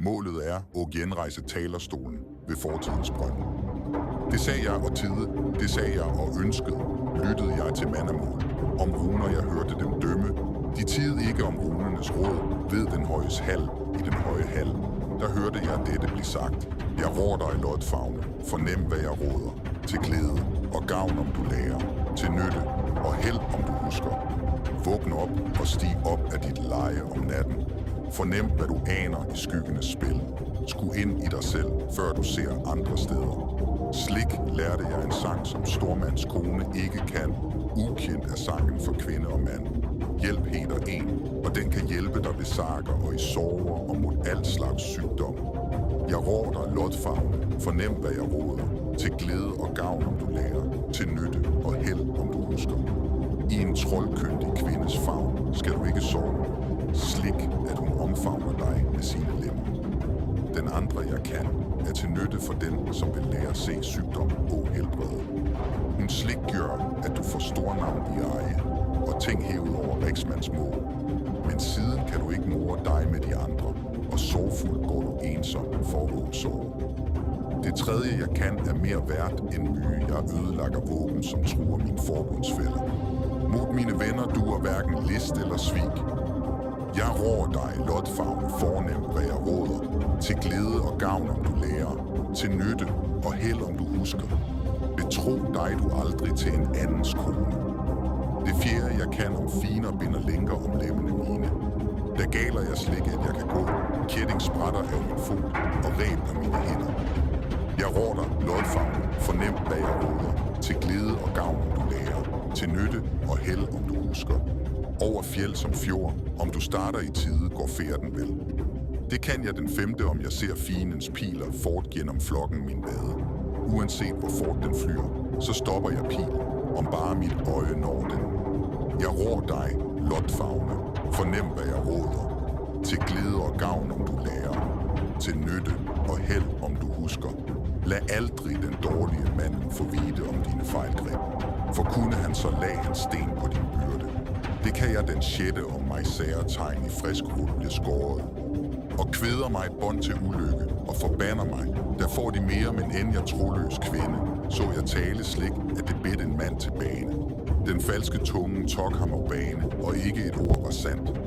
Målet er at genrejse talerstolen ved fortidens brønd. Det sagde jeg og tide, det sagde jeg og ønskede, lyttede jeg til mandamål. Om runer jeg hørte dem dømme, de tid ikke om runernes råd, ved den højes hal i den høje hal. Der hørte jeg dette blive sagt. Jeg rår dig i lodfagne, fornem hvad jeg råder, til glæde og gavn om du lærer, til nytte og held om du husker. Vågn op og stig op af dit leje om natten. Fornem hvad du aner i skyggenes spil. Skue ind i dig selv, før du ser andre steder. Slik lærte jeg en sang, som stormands kone ikke kan. Ukendt er sangen for kvinde og mand. Hjælp heter en, og den kan hjælpe dig ved sager og i sorger og mod al slags sygdom. Jeg rår dig lodfagne, fornem hvad jeg råder, til glæde og gavn om du lærer, til nytte og held om du husker. I en troldkyndig kvindes favn skal du ikke sove. Slik at hun omfavner dig med sine lemmer. Den andre jeg kan er til nytte for den, som vil lære at se sygdom og helbrede. Hun slik gør, at du får stornavn i eje, og ting hævet over riksmands mål. Men siden kan du ikke more dig med de andre, og sorgfuld går du ensom for at sove. Det tredje jeg kan er mere værd end mye, jeg ødelægger våben, som truer mine forbundsfælder. Mod mine venner duer hverken list eller svig. Jeg rår dig lodfagne, fornem hvad jeg råder, til glæde og gavn om du lærer, til nytte og held om du husker. Betro dig du aldrig til en andens kone. Det fjerde jeg kan om finer binder lænker om lemmene mine. Der galer jeg slik at jeg kan gå, kætting sprætter af min fod og reb af mine hænder. Jeg rår dig lodfagne, fornem hvad jeg råder, til glæde og gavn om du lærer, til nytte og held om du husker. Over fjeld som fjord, om du starter i tide, går færden vel. Det kan jeg den femte, om jeg ser fiendens piler fort gennem flokken min vade. Uanset hvor fort den flyr, så stopper jeg pil, om bare mit øje når den. Jeg rår dig, lodfagne, fornem hvad jeg råder, til glæde og gavn om du lærer, til nytte og held om du husker. Lad aldrig den dårlige mand få vide om dine fejlgreb, for kunne han så lag hans sten på din byrde. Det kan jeg den sjette om mig sære tegn i frisk rud bliver skåret. Og kvæder mig et bånd til ulykke, og forbander mig, der får de mere, men end jeg troløs kvinde, så jeg tale slik, at det bedte en mand til bane. Den falske tunge tok ham af bane, og ikke et ord var sandt.